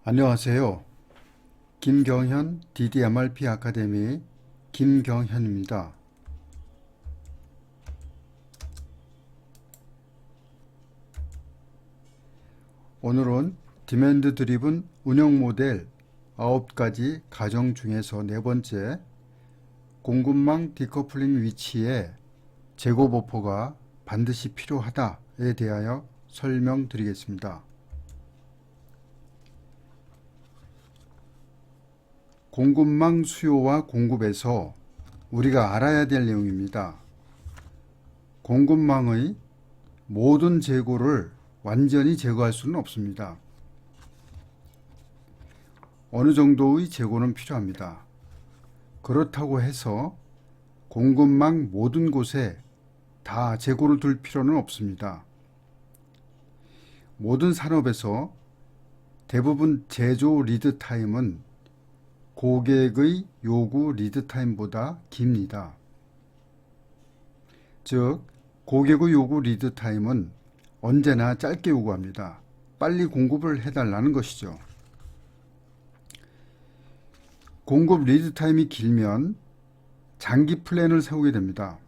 안녕하세요. 김경현 DDMRP 아카데미 김경현입니다. 오늘은 디맨드 드리븐 운영 모델 9가지 가정 중에서 네 번째, 공급망 디커플링 위치에 재고 버퍼가 반드시 필요하다에 대하여 설명드리겠습니다. 공급망 수요와 공급에서 우리가 알아야 될 내용입니다. 공급망의 모든 재고를 완전히 제거할 수는 없습니다. 어느 정도의 재고는 필요합니다. 그렇다고 해서 공급망 모든 곳에 다 재고를 둘 필요는 없습니다. 모든 산업에서 대부분 제조 리드 타임은 고객의 요구 리드 타임보다 깁니다. 즉, 고객의 요구 리드 타임은 언제나 짧게 요구합니다. 빨리 공급을 해달라는 것이죠. 공급 리드 타임이 길면 장기 플랜을 세우게 됩니다.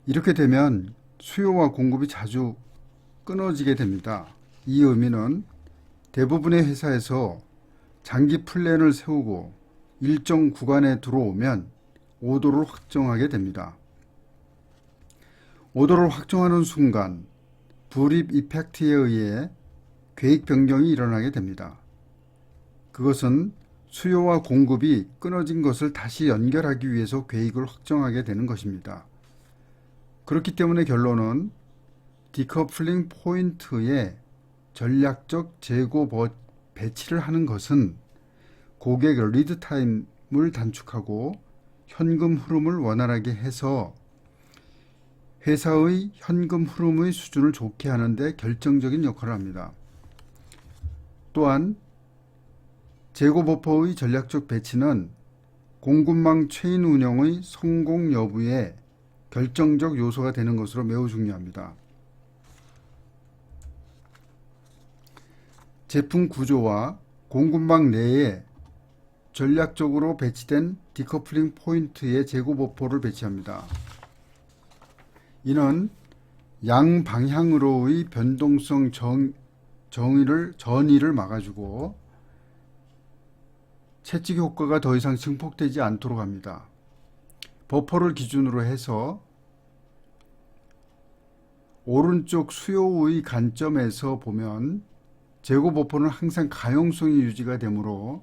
이렇게 되면 수요와 공급이 자주 끊어지게 됩니다. 이 의미는 대부분의 회사에서 장기 플랜을 세우고 일정 구간에 들어오면 오더를 확정하게 됩니다. 오더를 확정하는 순간 불입 이펙트에 의해 계획 변경이 일어나게 됩니다. 그것은 수요와 공급이 끊어진 것을 다시 연결하기 위해서 계획을 확정하게 되는 것입니다. 그렇기 때문에 결론은 디커플링 포인트에 전략적 재고 배치를 하는 것은 고객의 리드 타임을 단축하고 현금 흐름을 원활하게 해서 회사의 현금 흐름의 수준을 좋게 하는 데 결정적인 역할을 합니다. 또한 재고 버퍼의 전략적 배치는 공급망 체인 운영의 성공 여부에 결정적 요소가 되는 것으로 매우 중요합니다. 제품 구조와 공급망 내에 전략적으로 배치된 디커플링 포인트에 재고 버퍼를 배치합니다. 이는 양방향으로의 변동성 전이를 막아주고 채찍 효과가 더 이상 증폭되지 않도록 합니다. 버퍼를 기준으로 해서 오른쪽 수요의 관점에서 보면 재고 버퍼는 항상 가용성이 유지가 되므로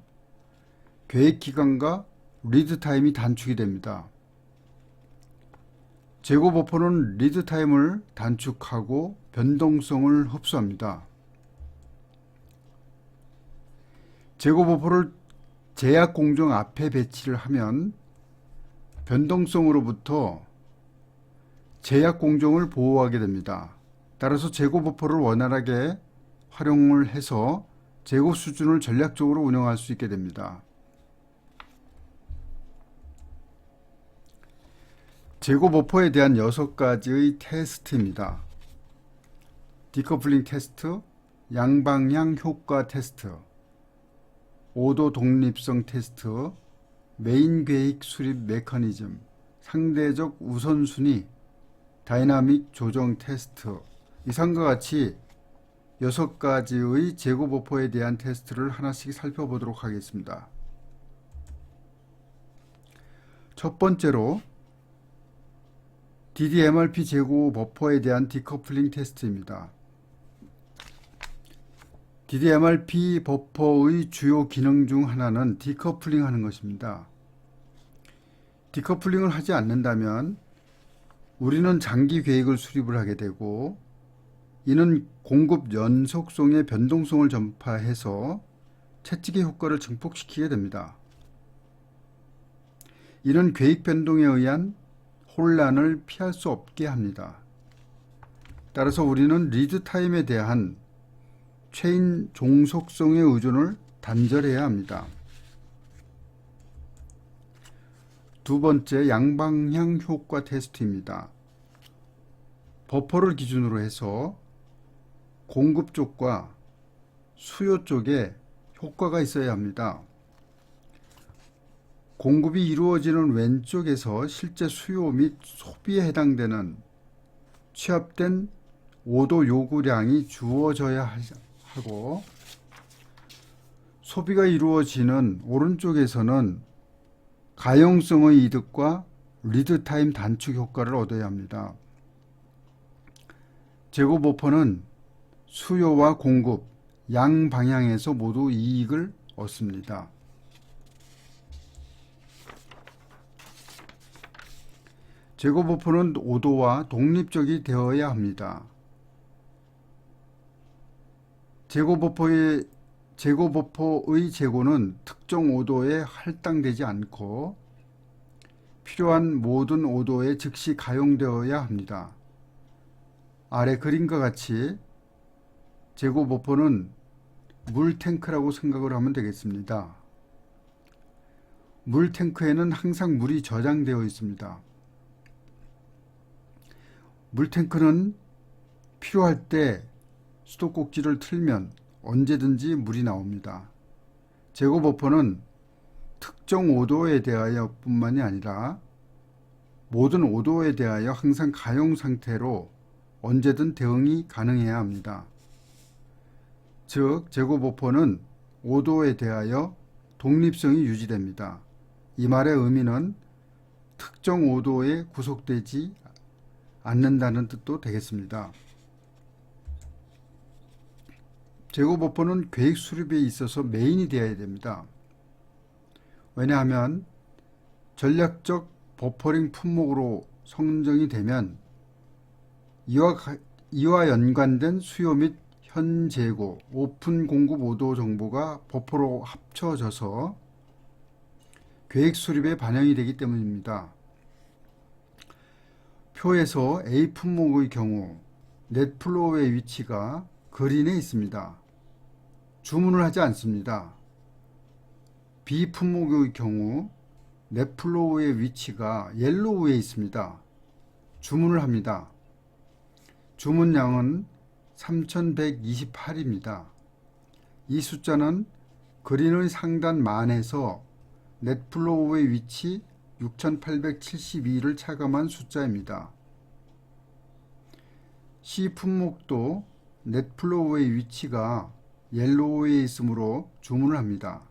계획 기간과 리드 타임이 단축이 됩니다. 재고 버퍼는 리드 타임을 단축하고 변동성을 흡수합니다. 재고 버퍼를 제약 공정 앞에 배치를 하면 변동성으로부터 제약 공정을 보호하게 됩니다. 따라서 재고 버퍼를 원활하게 활용을 해서 재고 수준을 전략적으로 운영할 수 있게 됩니다. 재고 버퍼에 대한 6가지의 테스트입니다. 디커플링 테스트, 양방향 효과 테스트, 오도 독립성 테스트, 메인 계획 수립 메커니즘, 상대적 우선순위, 다이나믹 조정 테스트, 이상과 같이 6가지의 재고 버퍼에 대한 테스트를 하나씩 살펴보도록 하겠습니다. 첫 번째로 DDMRP 재고 버퍼에 대한 디커플링 테스트입니다. DDMRP 버퍼의 주요 기능 중 하나는 디커플링 하는 것입니다. 디커플링을 하지 않는다면 우리는 장기 계획을 수립을 하게 되고, 이는 공급 연속성의 변동성을 전파해서 채찍의 효과를 증폭시키게 됩니다. 이는 계획 변동에 의한 혼란을 피할 수 없게 합니다. 따라서 우리는 리드 타임에 대한 체인 종속성의 의존을 단절해야 합니다. 두 번째, 양방향 효과 테스트입니다. 버퍼를 기준으로 해서 공급 쪽과 수요 쪽에 효과가 있어야 합니다. 공급이 이루어지는 왼쪽에서 실제 수요 및 소비에 해당되는 취합된 5도 요구량이 주어져야 하고, 소비가 이루어지는 오른쪽에서는 가용성의 이득과 리드타임 단축 효과를 얻어야 합니다. 재고 버퍼는 수요와 공급, 양 방향에서 모두 이익을 얻습니다. 재고 버퍼는 5도와 독립적이 되어야 합니다. 재고 버퍼의 재고는 특정 5도에 할당되지 않고 필요한 모든 5도에 즉시 가용되어야 합니다. 아래 그림과 같이 재고 버퍼는 물탱크라고 생각을 하면 되겠습니다. 물탱크에는 항상 물이 저장되어 있습니다. 물탱크는 필요할 때 수도꼭지를 틀면 언제든지 물이 나옵니다. 재고 버퍼는 특정 5도에 대하여 뿐만이 아니라 모든 5도에 대하여 항상 가용 상태로 언제든 대응이 가능해야 합니다. 즉, 재고 버퍼는 5도에 대하여 독립성이 유지됩니다. 이 말의 의미는 특정 5도에 구속되지 않는다는 뜻도 되겠습니다. 재고 버퍼는 계획 수립에 있어서 메인이 되어야 됩니다. 왜냐하면 전략적 버퍼링 품목으로 선정이 되면 이와 연관된 수요 및 현재고, 오픈 공급 5도 정보가 버퍼로 합쳐져서 계획 수립에 반영이 되기 때문입니다. 표에서 A 품목의 경우 넷플로우의 위치가 그린에 있습니다. 주문을 하지 않습니다. B 품목의 경우 넷플로우의 위치가 옐로우에 있습니다. 주문을 합니다. 주문량은 3128입니다. 이 숫자는 그린의 상단 만에서 넷플로우의 위치 6872를 차감한 숫자입니다. C 품목도 넷플로우의 위치가 옐로우에 있으므로 주문을 합니다.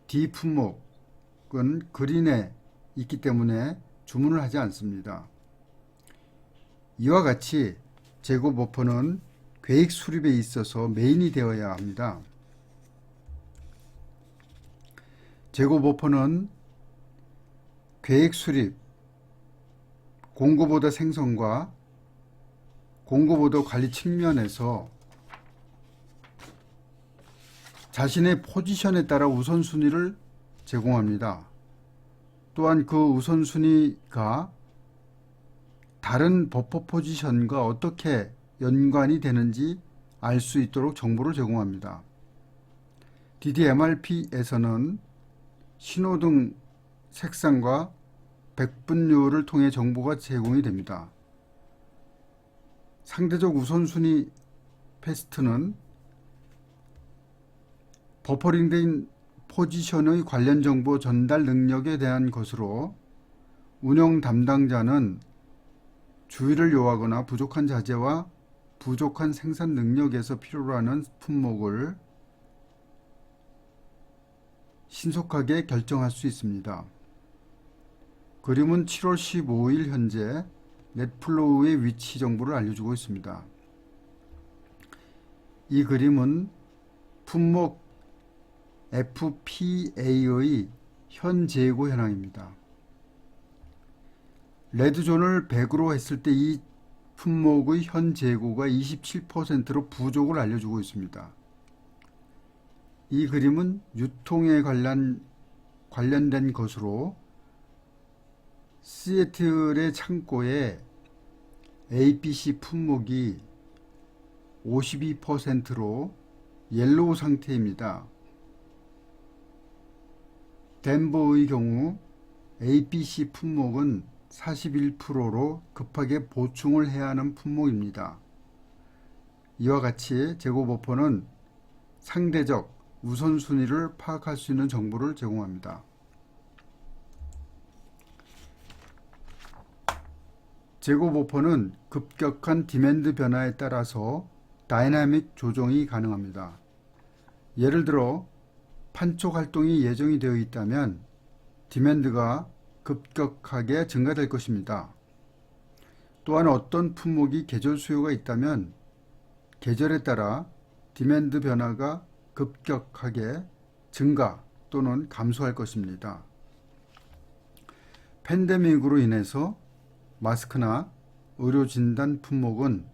D 품목은 그린에 있기 때문에 주문을 하지 않습니다. 이와 같이 재고 버퍼는 계획 수립에 있어서 메인이 되어야 합니다. 재고 버퍼는 계획 수립, 공급 오더 생성과 공급 오더 관리 측면에서 자신의 포지션에 따라 우선순위를 제공합니다. 또한 그 우선순위가 다른 버퍼 포지션과 어떻게 연관이 되는지 알 수 있도록 정보를 제공합니다. DDMRP에서는 신호등 색상과 백분율을 통해 정보가 제공이 됩니다. 상대적 우선순위 패스트는 버퍼링된 포지션의 관련 정보 전달 능력에 대한 것으로, 운영 담당자는 주의를 요하거나 부족한 자재와 부족한 생산 능력에서 필요로 하는 품목을 신속하게 결정할 수 있습니다. 그림은 7월 15일 현재 넷플로우의 위치 정보를 알려주고 있습니다. 이 그림은 품목 FPA의 현 재고 현황입니다. 레드존을 100으로 했을 때 이 품목의 현 재고가 27%로 부족을 알려주고 있습니다. 이 그림은 유통에 관련된 것으로 시애틀의 창고에 APC 품목이 52%로 옐로우 상태입니다. 덴버의 경우 APC 품목은 41%로 급하게 보충을 해야 하는 품목입니다. 이와 같이 재고버퍼는 상대적 우선순위를 파악할 수 있는 정보를 제공합니다. 재고버퍼는 급격한 디맨드 변화에 따라서 다이나믹 조정이 가능합니다. 예를 들어 판촉 활동이 예정이 되어 있다면 디맨드가 급격하게 증가될 것입니다. 또한 어떤 품목이 계절 수요가 있다면 계절에 따라 디맨드 변화가 급격하게 증가 또는 감소할 것입니다. 팬데믹으로 인해서 마스크나 의료진단 품목은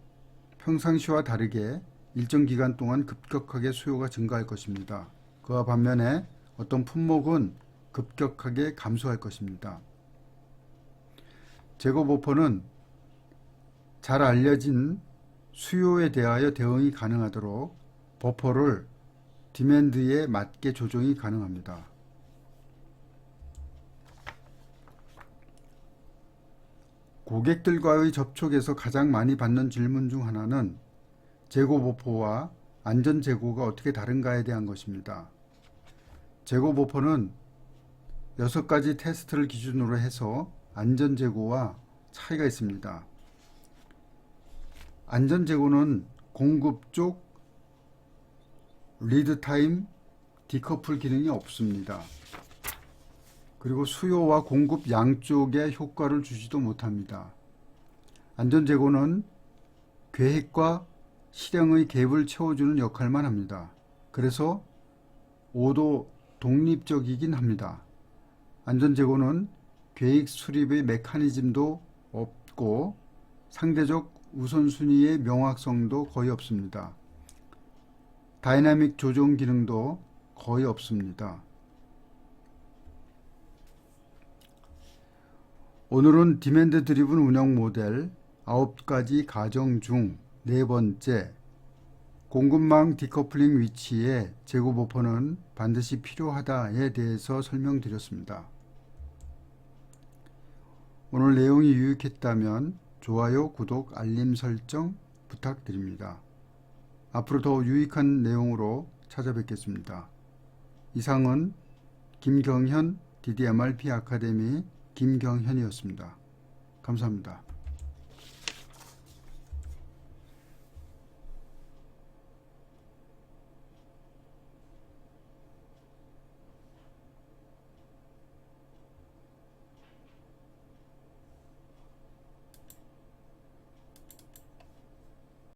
평상시와 다르게 일정 기간 동안 급격하게 수요가 증가할 것입니다. 그와 반면에 어떤 품목은 급격하게 감소할 것입니다. 재고버퍼는 잘 알려진 수요에 대하여 대응이 가능하도록 버퍼를 디맨드에 맞게 조정이 가능합니다. 고객들과의 접촉에서 가장 많이 받는 질문 중 하나는 재고버퍼와 안전재고가 어떻게 다른가에 대한 것입니다. 재고버퍼는 6가지 테스트를 기준으로 해서 안전재고와 차이가 있습니다. 안전재고는 공급 쪽 리드타임 디커플 기능이 없습니다. 그리고 수요와 공급 양쪽에 효과를 주지도 못합니다. 안전재고는 계획과 실행의 갭을 채워주는 역할만 합니다. 그래서 오도 독립적이긴 합니다. 안전재고는 계획 수립의 메커니즘도 없고 상대적 우선순위의 명확성도 거의 없습니다. 다이나믹 조정 기능도 거의 없습니다. 오늘은 디맨드 드리븐 운영 모델 9가지 가정 중 4번째, 공급망 디커플링 위치에 재고버퍼는 반드시 필요하다에 대해서 설명드렸습니다. 오늘 내용이 유익했다면 좋아요, 구독, 알림 설정 부탁드립니다. 앞으로 더 유익한 내용으로 찾아뵙겠습니다. 이상은 김경현 DDMRP 아카데미 김경현이었습니다. 감사합니다.